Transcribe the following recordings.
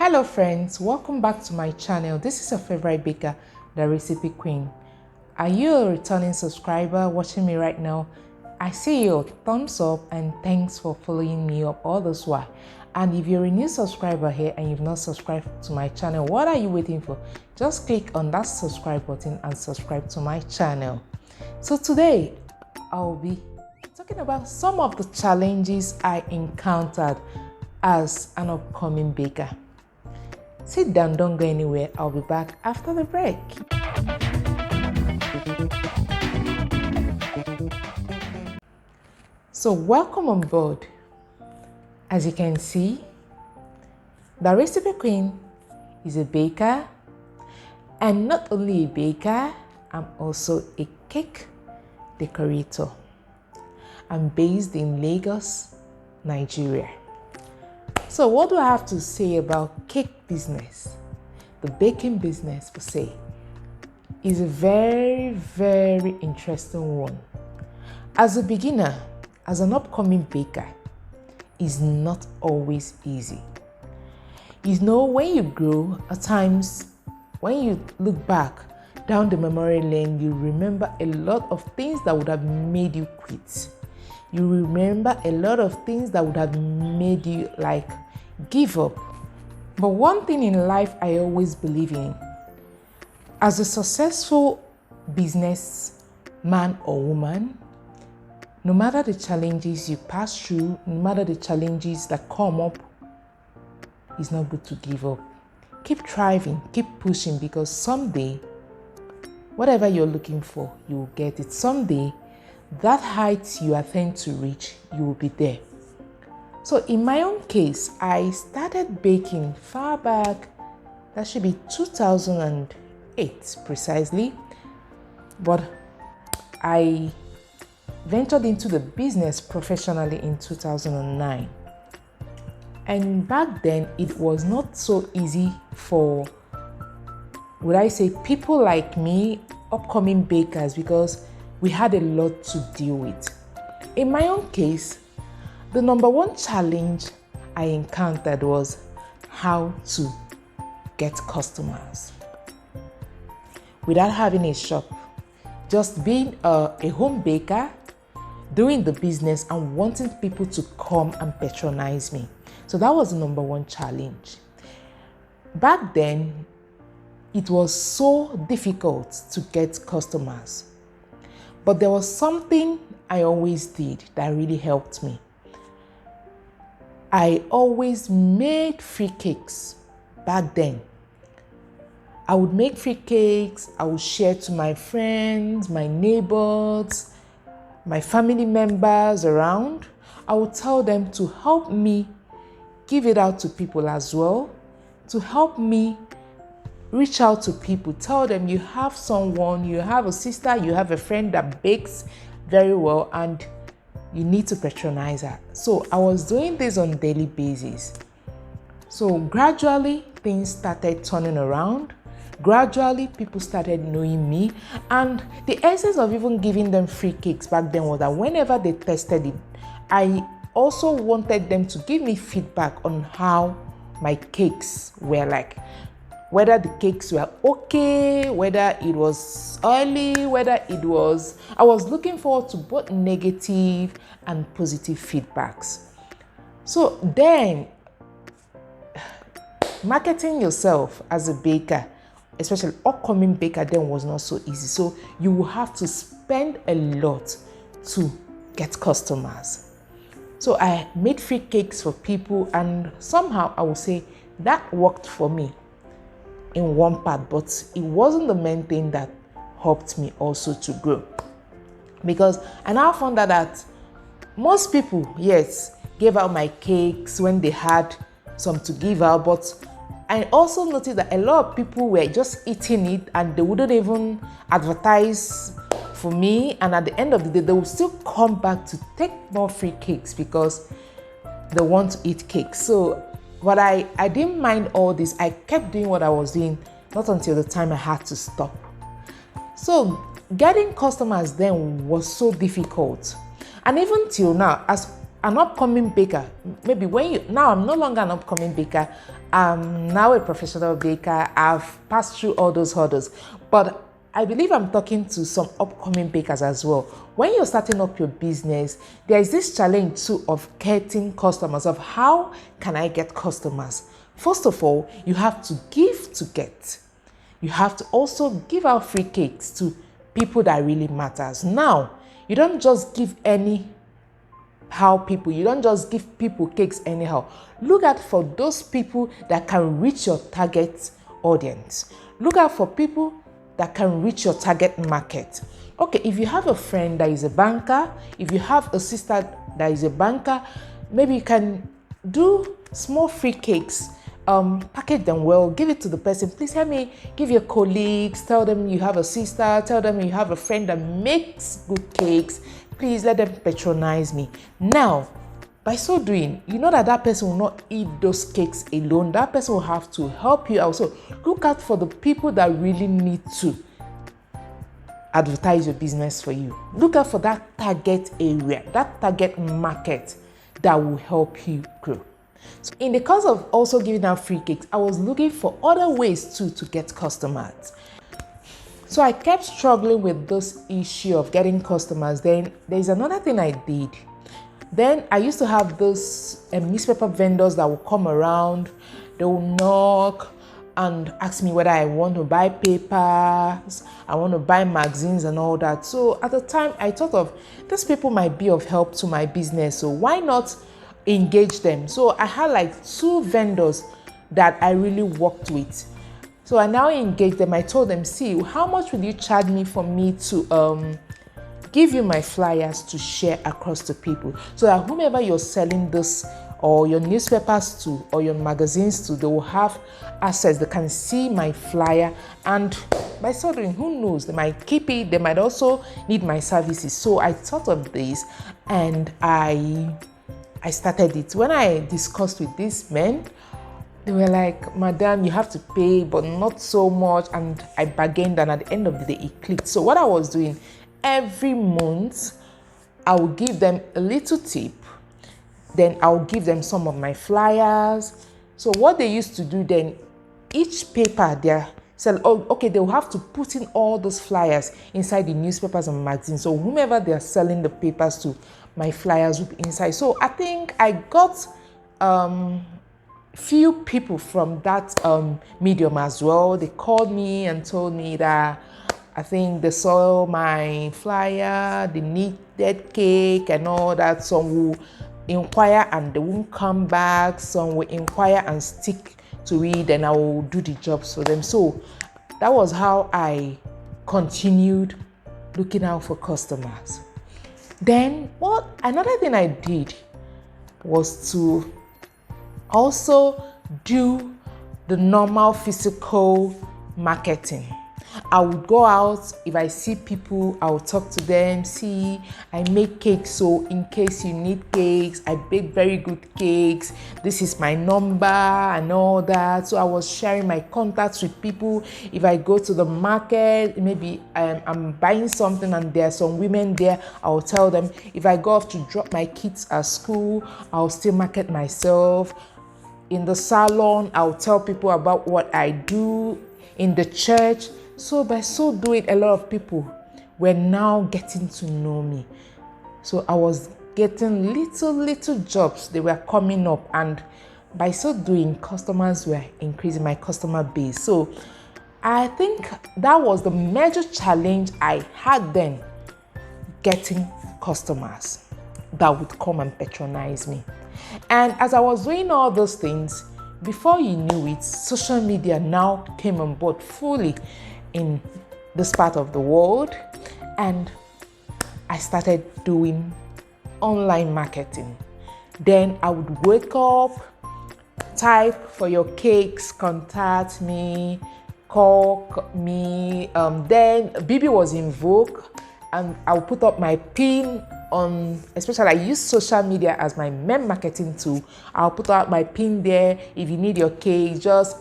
Hello friends, welcome back to my channel. This is your favorite baker, the Recipe Queen. Are you a returning subscriber watching me right now? I see your thumbs up and thanks for following me up all this while. And if you're a new subscriber here and you've not subscribed to my channel, what are you waiting for? Just click on that subscribe button and subscribe to my channel. So today, I'll be talking about some of the challenges I encountered as an upcoming baker. Sit down, don't go anywhere. I'll be back after the break. So welcome on board. As you can see, the Recipe Queen is a baker, and not only a baker, I'm also a cake decorator. I'm based in Lagos, Nigeria. So what do I have to say about cake business? The baking business per se is a very, very interesting one. As a beginner, as an upcoming baker, it's not always easy. You know, when you grow, at times, when you look back down the memory lane, you remember a lot of things that would have made you quit. You remember a lot of things that would have made you give up. But one thing in life I always believe in, as a successful business man or woman, no matter the challenges you pass through, no matter the challenges that come up, it's not good to give up. Keep thriving, keep pushing, because someday, whatever you're looking for, you will get it. Someday, that height you attempt to reach, you will be there. So in my own case, I started baking far back, that should be 2008 precisely, but I ventured into the business professionally in 2009. And back then, it was not so easy for, would I say, people like me, upcoming bakers, because we had a lot to deal with. In my own case, the number one challenge I encountered was how to get customers. Without having a shop, just being a home baker, doing the business and wanting people to come and patronize me. So that was the number one challenge. Back then, it was so difficult to get customers. But there was something I always did that really helped me. I always made free cakes back then. I would make free cakes, I would share to my friends, my neighbors, my family members around. I would tell them to help me give it out to people as well, to help me reach out to people. Tell them you have someone, you have a sister, you have a friend that bakes very well and you need to patronize her. So I was doing this on a daily basis. So gradually things started turning around. Gradually people started knowing me, and the essence of even giving them free cakes back then was that whenever they tested it, I also wanted them to give me feedback on how my cakes were like. Whether the cakes were okay, whether it was oily, whether it was... I was looking forward to both negative and positive feedbacks. So then, marketing yourself as a baker, especially upcoming baker, then was not so easy. So you will have to spend a lot to get customers. So I made free cakes for people, and somehow I would say that worked for me in one part, but it wasn't the main thing that helped me also to grow. Because I now found out that most people, yes, gave out my cakes when they had some to give out, but I also noticed that a lot of people were just eating it and they wouldn't even advertise for me, and at the end of the day, they would still come back to take more free cakes because they want to eat cake. So but I didn't mind all this. I kept doing what I was doing, not until the time I had to stop. So getting customers then was so difficult. And even till now, as an upcoming baker, maybe when you, now I'm no longer an upcoming baker, I'm now a professional baker, I've passed through all those hurdles, but I believe I'm talking to some upcoming bakers as well. When you're starting up your business, there is this challenge too of getting customers, of how can I get customers? First of all, you have to give to get. You have to also give out free cakes to people that really matters. Now, you don't just give you don't just give people cakes anyhow. Look out for those people that can reach your target audience. Look out for people that can reach your target market. Okay, if you have a friend that is a banker, if you have a sister that is a banker, maybe you can do small free cakes, package them well, give it to the person. Please help me give your colleagues, tell them you have a sister, tell them you have a friend that makes good cakes. Please let them patronize me. Now, by so doing, you know that that person will not eat those cakes alone. That person will have to help you out. So look out for the people that really need to advertise your business for you. Look out for that target area, that target market that will help you grow. So in the course of also giving out free cakes, I was looking for other ways too to get customers. So I kept struggling with this issue of getting customers. Then there's another thing I did. Then I used to have those newspaper vendors that will come around. They will knock and ask me whether I want to buy papers, I want to buy magazines and all that. So at the time, I thought of these people might be of help to my business. So why not engage them? So I had like 2 vendors that I really worked with. So I now engaged them. I told them, see, how much will you charge me for me to give you my flyers to share across to people, so that whomever you're selling this or your newspapers to or your magazines to, they will have access. They can see my flyer, and by so doing, who knows, they might keep it. They might also need my services. So I thought of this and I started it. When I discussed with these men, they were like, Madam, you have to pay, but not so much. And I bargained, and at the end of the day, it clicked. So what I was doing, every month, I will give them a little tip. Then I'll give them some of my flyers. So what they used to do then, each paper they're selling, they'll have to put in all those flyers inside the newspapers and magazines. So whomever they're selling the papers to, my flyers will be inside. So I think I got few people from that medium as well. They called me and told me that I think they saw my flyer, they needed cake and all that. Some will inquire and they won't come back. Some will inquire and stick to it, and I will do the jobs for them. So that was how I continued looking out for customers. Then another thing I did was to also do the normal physical marketing. I would go out. If I see people, I will talk to them. See, I make cakes, so in case you need cakes, I bake very good cakes. This is my number and all that. So I was sharing my contacts with people. If I go to the market, maybe I'm buying something and there are some women there, I will tell them. If I go off to drop my kids at school, I'll still market myself. In the salon, I'll tell people about what I do. In the church. So by so doing, a lot of people were now getting to know me. So I was getting little jobs. They were coming up, and by so doing, customers were increasing, my customer base. So I think that was the major challenge I had then, getting customers that would come and patronize me. And as I was doing all those things, before you knew it, social media now came on board fully in this part of the world, and I started doing online marketing. Then I would wake up, type for your cakes, contact me, call me. Then BB was in vogue, and I'll put up my pin on, especially I use social media as my main marketing tool. I'll put out my pin there. If you need your cake, just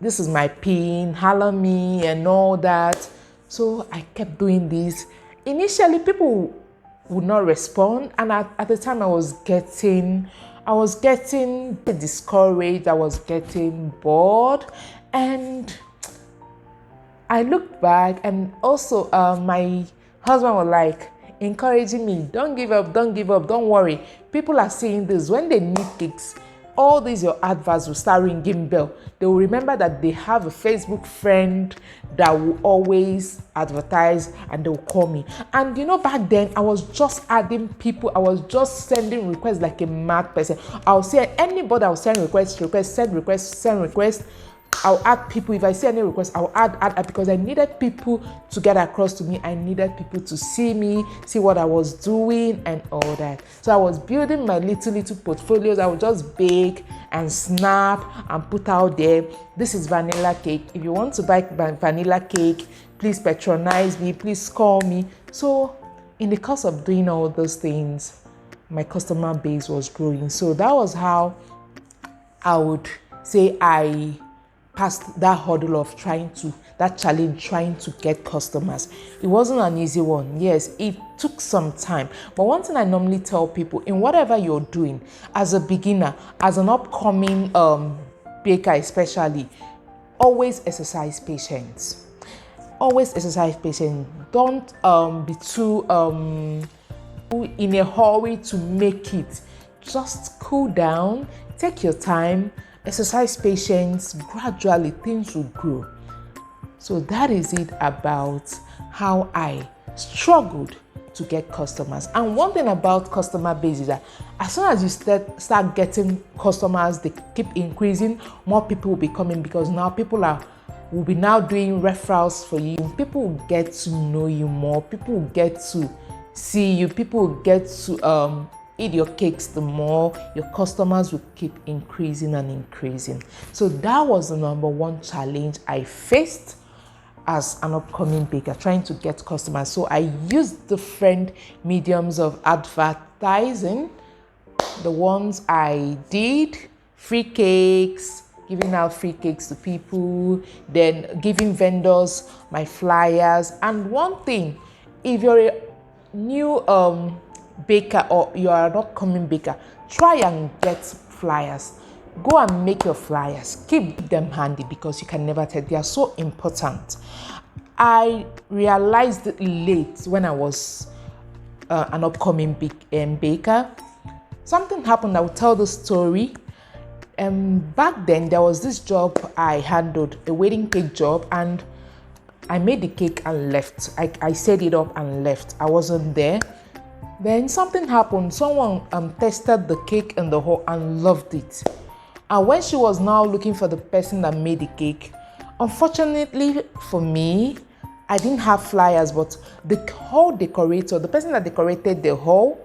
this is my pin, holler me and all that. So I kept doing this. Initially, people would not respond. And at the time I was getting discouraged, I was getting bored. And I looked back, and also my husband was like encouraging me, don't give up, don't worry. People are seeing this. When they need cakes, all these your adverts will start ringing bell. They will remember that they have a Facebook friend that will always advertise, and they will call me. And back then I was just adding people. I was just sending requests like a mad person. I'll say anybody, I'll send requests, send requests. I'll add people. If I see any request, I'll add because I needed people to get across to me. I needed people to see me, see what I was doing and all that. So I was building my little portfolios. I would just bake and snap and put out there. This is vanilla cake. If you want to buy vanilla cake, please patronize me. Please call me. So in the course of doing all those things, my customer base was growing. So that was how I would say I passed that hurdle of trying to get customers. It wasn't an easy one. Yes, it took some time. But one thing I normally tell people, in whatever you're doing, as a beginner, as an upcoming baker especially, always exercise patience. Always exercise patience. Don't be too in a hurry to make it. Just cool down, take your time, exercise patience. Gradually things will grow. So that is it about how I struggled to get customers. And one thing about customer base is that as soon as you start getting customers, they keep increasing, more people will be coming, because now people will be now doing referrals for you. People will get to know you more. People will get to see you. People will get to eat your cakes. The more your customers will keep increasing and increasing. So that was the number one challenge I faced as an upcoming baker, trying to get customers. So I used different mediums of advertising. The ones I did, free cakes, giving out free cakes to people, then giving vendors my flyers. And one thing, if you're a new baker or you are an upcoming baker, try and get flyers. Go and make your flyers. Keep them handy, because you can never tell. They are so important. I realized it late when I was an upcoming baker. Something happened. I will tell the story. Back then, there was this job I handled, a wedding cake job, and I made the cake and left. I set it up and left. I wasn't there. Then something happened. Someone tested the cake in the hall and loved it. And when she was now looking for the person that made the cake, unfortunately for me, I didn't have flyers, but the hall decorator, the person that decorated the hall,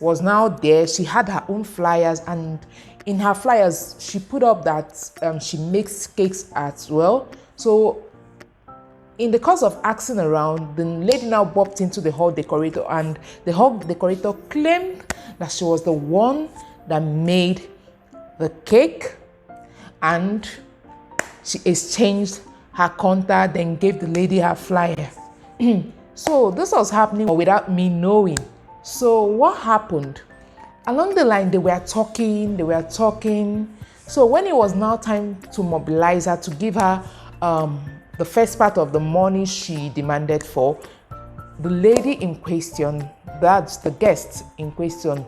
was now there. She had her own flyers, and in her flyers, she put up that she makes cakes as well. So in the course of asking around, the lady now bumped into the hall decorator, and the hall decorator claimed that she was the one that made the cake, and she exchanged her contact, then gave the lady her flyer. So this was happening without me knowing. So what happened? Along the line, they were talking. So when it was now time to mobilize her, to give her the first part of the money she demanded for, the lady in question, that's the guest in question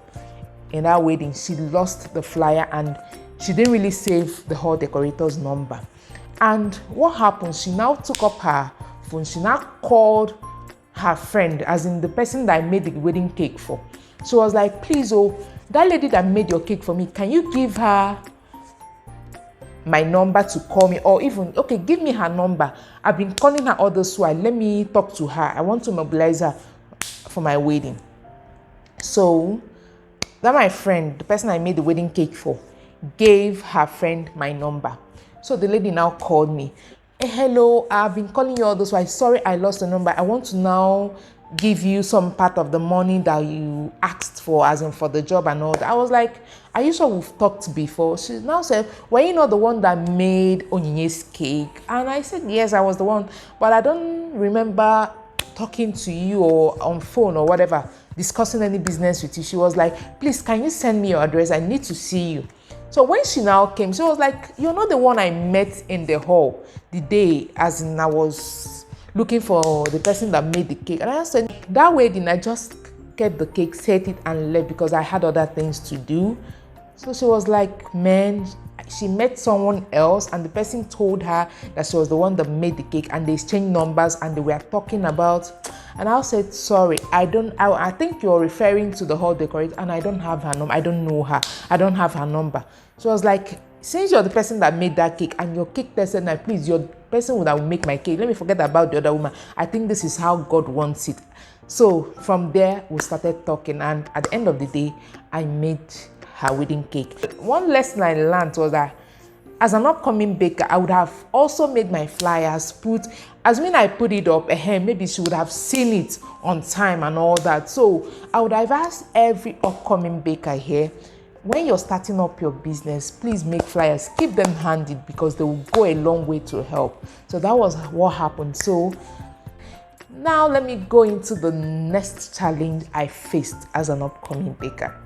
in our wedding, she lost the flyer, and she didn't really save the hall decorator's number. And what happened? She now took up her phone. She now called her friend, as in the person that I made the wedding cake for. She was like, please, that lady that made your cake for me, can you give her my number to call me? Or even, okay, give me her number. I've been calling her all this while. Let me talk to her. I want to mobilize her for my wedding. So that my friend, the person I made the wedding cake for, gave her friend my number. So the lady now called me. Hey, hello, I've been calling you all this while. Sorry, I lost the number. I want to now give you some part of the money that you asked for, as in for the job and all that. I was like, are you sure we've talked before? She now said, were you not the one that made Onyinye's cake? And I said, yes, I was the one, but I don't remember talking to you or on phone or whatever. discussing any business with you. She was like, please, can you send me your address? I need to see you. So when she now came, she was like, you're not the one I met in the hall the day, as in I was looking for the person that made the cake. And I said, that wedding, I just kept the cake, set it and left because I had other things to do. So she was like, man, she met someone else and the person told her that she was the one that made the cake, and they exchanged numbers and they were talking about. And I said, sorry, I think you're referring to the hall decorator, and I don't have her number. I don't know her. I don't have her number. So I was like, since you're the person that made that cake and your cake person, now please, you're the person that will make my cake. Let me forget about the other woman. I think this is how God wants it. So from there, we started talking, and at the end of the day, I made her wedding cake. One lesson I learned was that as an upcoming baker, I would have also made my flyers, as when I put it up, maybe she would have seen it on time and all that. So I would have asked every upcoming baker here, when you're starting up your business, please make flyers, keep them handy because they will go a long way to help. So that was what happened. So now let me go into the next challenge I faced as an upcoming baker.